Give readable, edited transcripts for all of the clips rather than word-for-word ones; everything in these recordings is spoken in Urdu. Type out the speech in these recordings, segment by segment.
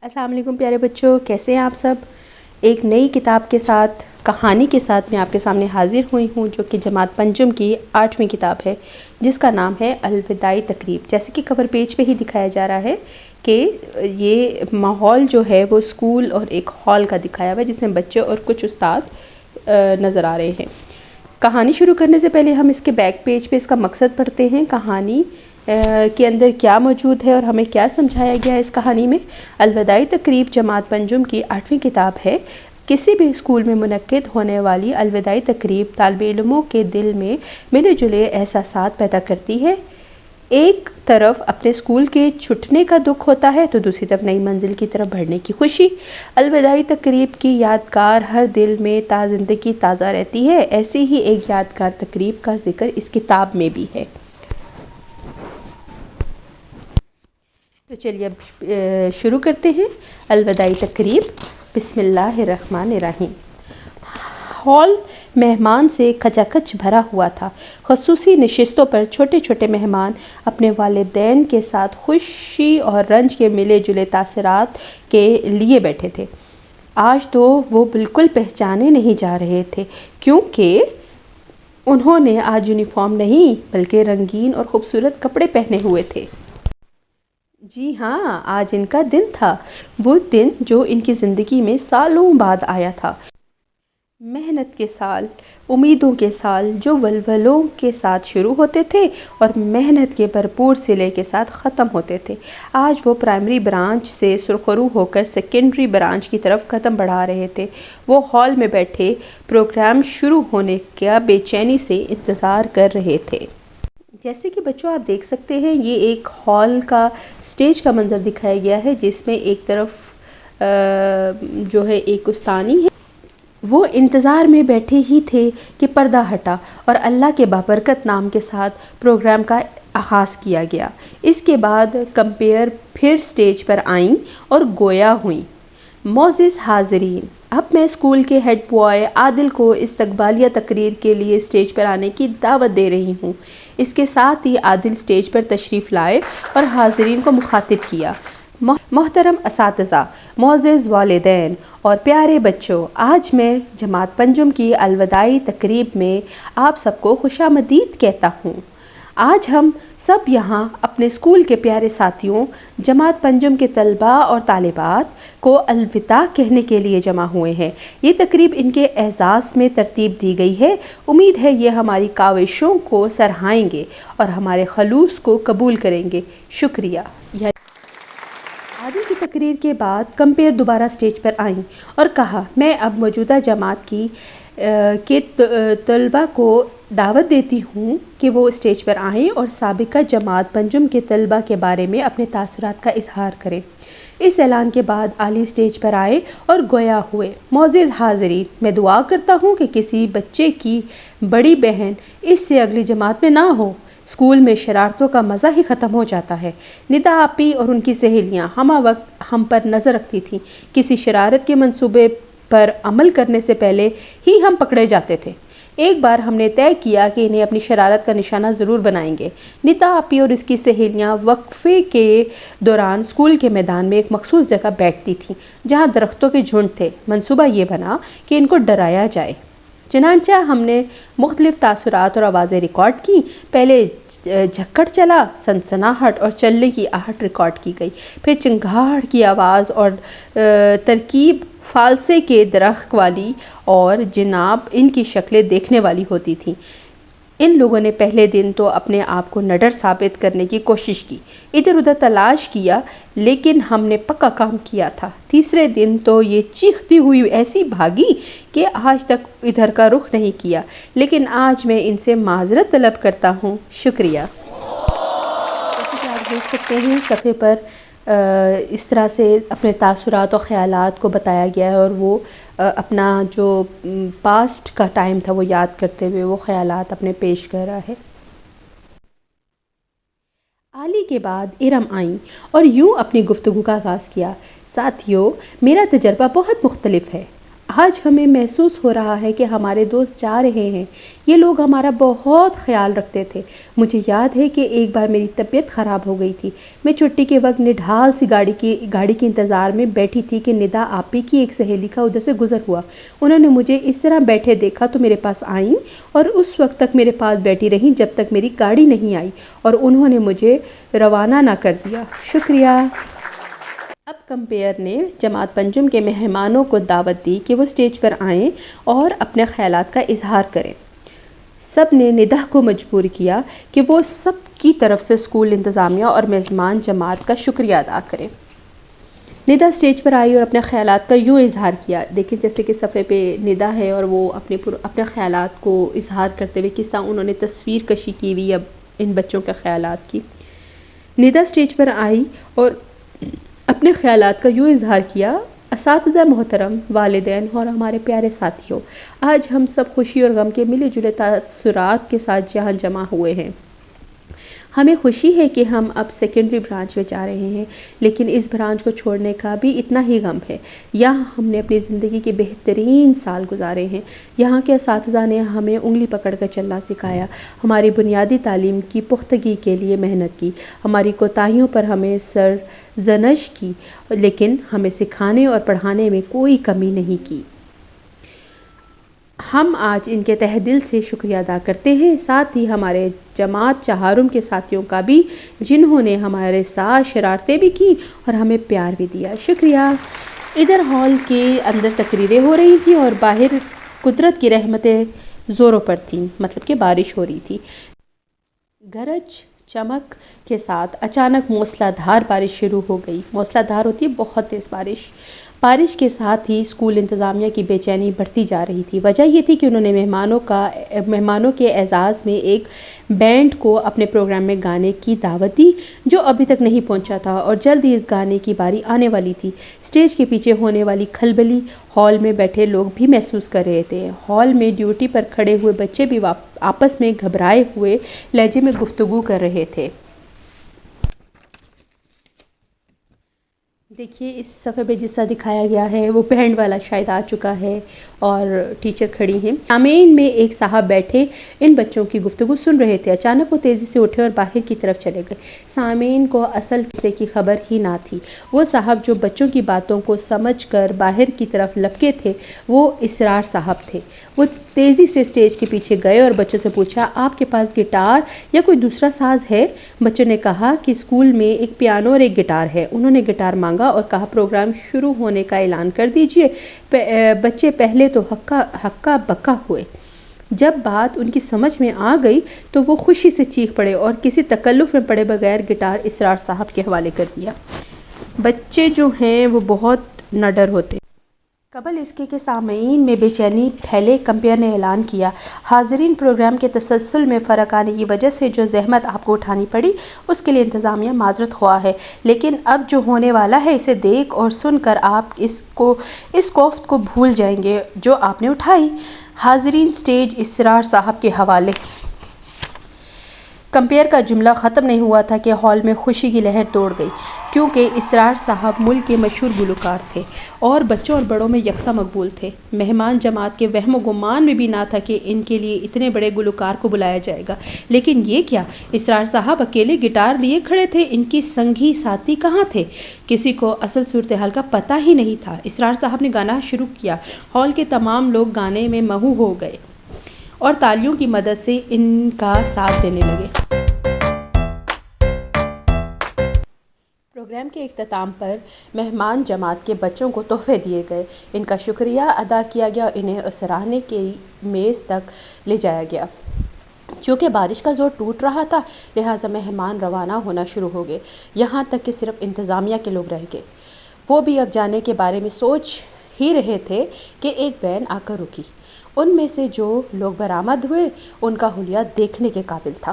السلام علیکم پیارے بچوں، کیسے ہیں آپ سب؟ ایک نئی کتاب کے ساتھ، کہانی کے ساتھ میں آپ کے سامنے حاضر ہوئی ہوں، جو کہ جماعت پنجم کی 8ویں کتاب ہے، جس کا نام ہے الوداعی تقریب۔ جیسے کہ کور پیج پہ ہی دکھایا جا رہا ہے کہ یہ ماحول جو ہے وہ اسکول اور ایک ہال کا دکھایا ہوا ہے، جس میں بچے اور کچھ استاد نظر آ رہے ہیں۔ کہانی شروع کرنے سے پہلے ہم اس کے بیک پیج پہ اس کا مقصد پڑھتے ہیں، کہانی کے اندر کیا موجود ہے اور ہمیں کیا سمجھایا گیا ہے اس کہانی میں۔ الوداعی تقریب جماعت پنجم کی 8ویں کتاب ہے۔ کسی بھی اسکول میں منعقد ہونے والی الوداعی تقریب طالب علموں کے دل میں ملے جلے احساسات پیدا کرتی ہے۔ ایک طرف اپنے اسکول کے چھٹنے کا دکھ ہوتا ہے تو دوسری طرف نئی منزل کی طرف بڑھنے کی خوشی۔ الوداعی تقریب کی یادگار ہر دل میں زندگی تازہ رہتی ہے۔ ایسی ہی ایک یادگار تقریب کا ذکر اس کتاب میں بھی ہے۔ تو چلیے اب شروع کرتے ہیں الوداعی تقریب۔ بسم اللہ الرحمن الرحیم۔ ہال مہمان سے کھچا کھچ بھرا ہوا تھا۔ خصوصی نشستوں پر چھوٹے چھوٹے مہمان اپنے والدین کے ساتھ خوشی اور رنج کے ملے جلے تاثرات کے لیے بیٹھے تھے۔ آج تو وہ بالکل پہچانے نہیں جا رہے تھے، کیونکہ انہوں نے آج یونیفارم نہیں بلکہ رنگین اور خوبصورت کپڑے پہنے ہوئے تھے۔ جی ہاں، آج ان کا دن تھا، وہ دن جو ان کی زندگی میں سالوں بعد آیا تھا۔ محنت کے سال، امیدوں کے سال، جو ولولوں کے ساتھ شروع ہوتے تھے اور محنت کے بھرپور صلے کے ساتھ ختم ہوتے تھے۔ آج وہ پرائمری برانچ سے سرخرو ہو کر سیکنڈری برانچ کی طرف قدم بڑھا رہے تھے۔ وہ ہال میں بیٹھے پروگرام شروع ہونے کا بے چینی سے انتظار کر رہے تھے۔ جیسے کہ بچوں آپ دیکھ سکتے ہیں، یہ ایک ہال کا سٹیج کا منظر دکھایا گیا ہے، جس میں ایک طرف جو ہے ایک استانی ہے۔ وہ انتظار میں بیٹھے ہی تھے کہ پردہ ہٹا اور اللہ کے بابرکت نام کے ساتھ پروگرام کا آغاز کیا گیا۔ اس کے بعد کمپیئر پھر سٹیج پر آئیں اور گویا ہوئیں۔ معزز حاضرین، اب میں اسکول کے ہیڈ بوائے عادل کو استقبالیہ تقریر کے لیے اسٹیج پر آنے کی دعوت دے رہی ہوں۔ اس کے ساتھ ہی عادل اسٹیج پر تشریف لائے اور حاضرین کو مخاطب کیا۔ محترم اساتذہ، معزز والدین اور پیارے بچوں، آج میں جماعت پنجم کی الوداعی تقریب میں آپ سب کو خوش آمدید کہتا ہوں۔ آج ہم سب یہاں اپنے اسکول کے پیارے ساتھیوں، جماعت پنجم کے طلباء اور طالبات کو الوداع کہنے کے لیے جمع ہوئے ہیں۔ یہ تقریب ان کے اعزاز میں ترتیب دی گئی ہے۔ امید ہے یہ ہماری کاوشوں کو سراہیں گے اور ہمارے خلوص کو قبول کریں گے۔ شکریہ۔ عادل کی تقریر کے بعد کمپیئر دوبارہ سٹیج پر آئیں اور کہا، میں اب موجودہ جماعت کے طلباء کو دعوت دیتی ہوں کہ وہ اسٹیج پر آئیں اور سابقہ جماعت پنجم کے طلباء کے بارے میں اپنے تاثرات کا اظہار کریں۔ اس اعلان کے بعد عالی اسٹیج پر آئے اور گویا ہوئے۔ معزز حاضرین، میں دعا کرتا ہوں کہ کسی بچے کی بڑی بہن اس سے اگلی جماعت میں نہ ہو۔ اسکول میں شرارتوں کا مزہ ہی ختم ہو جاتا ہے۔ ندا آپی اور ان کی سہیلیاں ہمہ وقت ہم پر نظر رکھتی تھیں۔ کسی شرارت کے منصوبے پر عمل کرنے سے پہلے ہی ہم پکڑے جاتے تھے۔ ایک بار ہم نے طے کیا کہ انہیں اپنی شرارت کا نشانہ ضرور بنائیں گے۔ ندا آپی اور اس کی سہیلیاں وقفے کے دوران اسکول کے میدان میں ایک مخصوص جگہ بیٹھتی تھیں، جہاں درختوں کے جھنڈ تھے۔ منصوبہ یہ بنا کہ ان کو ڈرایا جائے۔ چنانچہ ہم نے مختلف تاثرات اور آوازیں ریکارڈ کیں۔ پہلے جھکڑ چلا، سنسناہٹ اور چلنے کی آہٹ ریکارڈ کی گئی، پھر چنگھاڑ کی آواز اور ترکیب فالسے کے درخت والی، اور جناب ان کی شکلیں دیکھنے والی ہوتی تھیں۔ ان لوگوں نے پہلے دن تو اپنے آپ کو نڈر ثابت کرنے کی کوشش کی، ادھر ادھر تلاش کیا، لیکن ہم نے پکا کام کیا تھا۔ تیسرے دن تو یہ چیختی ہوئی ایسی بھاگی کہ آج تک ادھر کا رخ نہیں کیا، لیکن آج میں ان سے معذرت طلب کرتا ہوں۔ شکریہ۔ جیسے کہ آپ دیکھ سکتے ہیں صفحے پر اس طرح سے اپنے تاثرات و خیالات کو بتایا گیا ہے، اور وہ اپنا جو پاسٹ کا ٹائم تھا وہ یاد کرتے ہوئے وہ خیالات اپنے پیش کر رہا ہے۔ عالی کے بعد ارم آئیں اور یوں اپنی گفتگو کا آغاز کیا۔ ساتھیو، میرا تجربہ بہت مختلف ہے۔ آج ہمیں محسوس ہو رہا ہے کہ ہمارے دوست جا رہے ہیں۔ یہ لوگ ہمارا بہت خیال رکھتے تھے۔ مجھے یاد ہے کہ ایک بار میری طبیعت خراب ہو گئی تھی۔ میں چھٹی کے وقت نڈھال سی گاڑی کے انتظار میں بیٹھی تھی کہ ندا آپی کی ایک سہیلی کا ادھر سے گزر ہوا۔ انہوں نے مجھے اس طرح بیٹھے دیکھا تو میرے پاس آئیں اور اس وقت تک میرے پاس بیٹھی رہیں جب تک میری گاڑی نہیں آئی اور انہوں نے مجھے روانہ نہ کر دیا۔ شکریہ۔ اب کمپیئر نے جماعت پنجم کے مہمانوں کو دعوت دی کہ وہ اسٹیج پر آئیں اور اپنے خیالات کا اظہار کریں۔ سب نے ندا کو مجبور کیا کہ وہ سب کی طرف سے اسکول انتظامیہ اور میزبان جماعت کا شکریہ ادا کریں۔ ندا اسٹیج پر آئی اور اپنے خیالات کا یوں اظہار کیا۔ دیکھیں جیسے کہ صفحے پہ ندا ہے اور وہ اپنے خیالات کو اظہار کرتے ہوئے کس طرح انہوں نے تصویر کشی کی ہوئی اب ان بچوں کے خیالات کی۔ ندا اسٹیج پر آئی اور اپنے خیالات کا یوں اظہار کیا: اساتذہ محترم، والدین اور ہمارے پیارے ساتھیوں، آج ہم سب خوشی اور غم کے ملے جلے تاثرات کے ساتھ یہاں جمع ہوئے ہیں۔ ہمیں خوشی ہے کہ ہم اب سیکنڈری برانچ میں جا رہے ہیں، لیکن اس برانچ کو چھوڑنے کا بھی اتنا ہی غم ہے۔ یہاں ہم نے اپنی زندگی کے بہترین سال گزارے ہیں۔ یہاں کے اساتذہ نے ہمیں انگلی پکڑ کر چلنا سکھایا، ہماری بنیادی تعلیم کی پختگی کے لیے محنت کی، ہماری کوتاہیوں پر ہمیں سرزنش کی، لیکن ہمیں سکھانے اور پڑھانے میں کوئی کمی نہیں کی۔ ہم آج ان کے تہہ دل سے شکریہ ادا کرتے ہیں، ساتھ ہی ہمارے جماعت چہارم کے ساتھیوں کا بھی، جنہوں نے ہمارے ساتھ شرارتیں بھی کی اور ہمیں پیار بھی دیا۔ شکریہ۔ ادھر ہال کے اندر تقریریں ہو رہی تھیں اور باہر قدرت کی رحمتیں زوروں پر تھیں، مطلب کہ بارش ہو رہی تھی۔ گرج چمک کے ساتھ اچانک موسلا دھار بارش شروع ہو گئی۔ موسلا دھار ہوتی ہے بہت تیز بارش۔ بارش کے ساتھ ہی اسکول انتظامیہ کی بے چینی بڑھتی جا رہی تھی۔ وجہ یہ تھی کہ انہوں نے مہمانوں کے اعزاز میں ایک بینڈ کو اپنے پروگرام میں گانے کی دعوت دی جو ابھی تک نہیں پہنچا تھا اور جلد ہی اس گانے کی باری آنے والی تھی۔ اسٹیج کے پیچھے ہونے والی کھلبلی ہال میں بیٹھے لوگ بھی محسوس کر رہے تھے۔ ہال میں ڈیوٹی پر کھڑے ہوئے بچے بھی آپس میں گھبرائے ہوئے لہجے میں گفتگو کر رہے تھے۔ دیکھیے اس صفحے پہ جس طرح دکھایا گیا ہے وہ بینڈ والا شاید آ چکا ہے اور ٹیچر کھڑی ہیں۔ سامعین میں ایک صاحب بیٹھے ان بچوں کی گفتگو سن رہے تھے۔ اچانک وہ تیزی سے اٹھے اور باہر کی طرف چلے گئے۔ سامعین کو اصل قصے کی خبر ہی نہ تھی۔ وہ صاحب جو بچوں کی باتوں کو سمجھ کر باہر کی طرف لپکے تھے وہ اسرار صاحب تھے۔ وہ تیزی سے اسٹیج کے پیچھے گئے اور بچوں سے پوچھا: آپ کے پاس گٹار یا کوئی دوسرا ساز ہے؟ بچوں نے کہا کہ اسکول میں ایک پیانو اور ایک گٹار ہے۔ انہوں نے گٹار مانگا اور کہا پروگرام شروع ہونے کا اعلان کر دیجئے۔ بچے پہلے تو ہکا بکا ہوئے۔ جب بات ان کی سمجھ میں آ گئی تو وہ خوشی سے چیخ پڑے اور کسی تکلف میں پڑے بغیر گٹار اسرار صاحب کے حوالے کر دیا۔ بچے جو ہیں وہ بہت نڈر ہوتے ہیں۔ قبل اس کے سامعین میں بے چینی پھیلے، کمپیئر نے اعلان کیا: حاضرین، پروگرام کے تسلسل میں فرق آنے کی وجہ سے جو زحمت آپ کو اٹھانی پڑی اس کے لیے انتظامیہ معذرت خواہ ہے، لیکن اب جو ہونے والا ہے اسے دیکھ اور سن کر آپ اس کوفت کو بھول جائیں گے جو آپ نے اٹھائی۔ حاضرین، اسٹیج اسرار صاحب کے حوالے۔ کمپیئر کا جملہ ختم نہیں ہوا تھا کہ ہال میں خوشی کی لہر دوڑ گئی، کیونکہ اسرار صاحب ملک کے مشہور گلوکار تھے اور بچوں اور بڑوں میں یکساں مقبول تھے۔ مہمان جماعت کے وہم و گمان میں بھی نہ تھا کہ ان کے لیے اتنے بڑے گلوکار کو بلایا جائے گا، لیکن یہ کیا! اسرار صاحب اکیلے گٹار لیے کھڑے تھے، ان کی سنگی ساتھی کہاں تھے؟ کسی کو اصل صورتحال کا پتہ ہی نہیں تھا۔ اسرار صاحب نے گانا شروع کیا۔ ہال کے تمام لوگ گانے میں مہو ہو گئے اور تالیوں کی مدد سے ان کا ساتھ دینے لگے۔ پروگرام کے اختتام پر مہمان جماعت کے بچوں کو تحفے دیے گئے، ان کا شکریہ ادا کیا گیا اور انہیں اسرانے کی میز تک لے جایا گیا۔ چونکہ بارش کا زور ٹوٹ رہا تھا لہٰذا مہمان روانہ ہونا شروع ہو گئے، یہاں تک کہ صرف انتظامیہ کے لوگ رہ گئے۔ وہ بھی اب جانے کے بارے میں سوچ ہی رہے تھے کہ ایک وین آ کر رکی۔ ان میں سے جو لوگ برآمد ہوئے ان کا حلیہ دیکھنے کے قابل تھا۔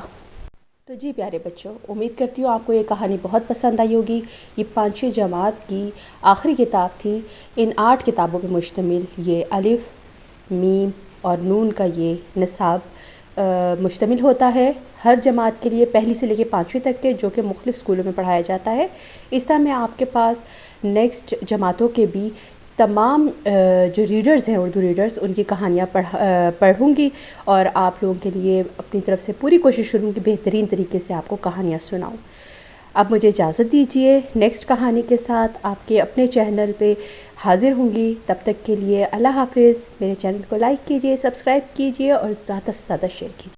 تو جی پیارے بچوں، امید کرتی ہوں آپ کو یہ کہانی بہت پسند آئی ہوگی۔ یہ 5ویں جماعت کی آخری کتاب تھی۔ ان 8 کتابوں پہ مشتمل یہ الف، میم اور نون کا یہ نصاب مشتمل ہوتا ہے ہر جماعت کے لیے، پہلی سے لے کے 5ویں تک کے، جو کہ مختلف اسکولوں میں پڑھایا جاتا ہے۔ اس طرح میں آپ کے پاس نیکسٹ جماعتوں کے بھی تمام جو ریڈرز ہیں اردو ریڈرز ان کی کہانیاں پڑھوں گی اور آپ لوگوں کے لیے اپنی طرف سے پوری کوشش کروں کہ بہترین طریقے سے آپ کو کہانیاں سناؤں۔ اب مجھے اجازت دیجیے، نیکسٹ کہانی کے ساتھ آپ کے اپنے چینل پہ حاضر ہوں گی۔ تب تک کے لیے اللہ حافظ۔ میرے چینل کو لائک کیجیے، سبسکرائب کیجیے اور زیادہ سے زیادہ شیئر کیجیے۔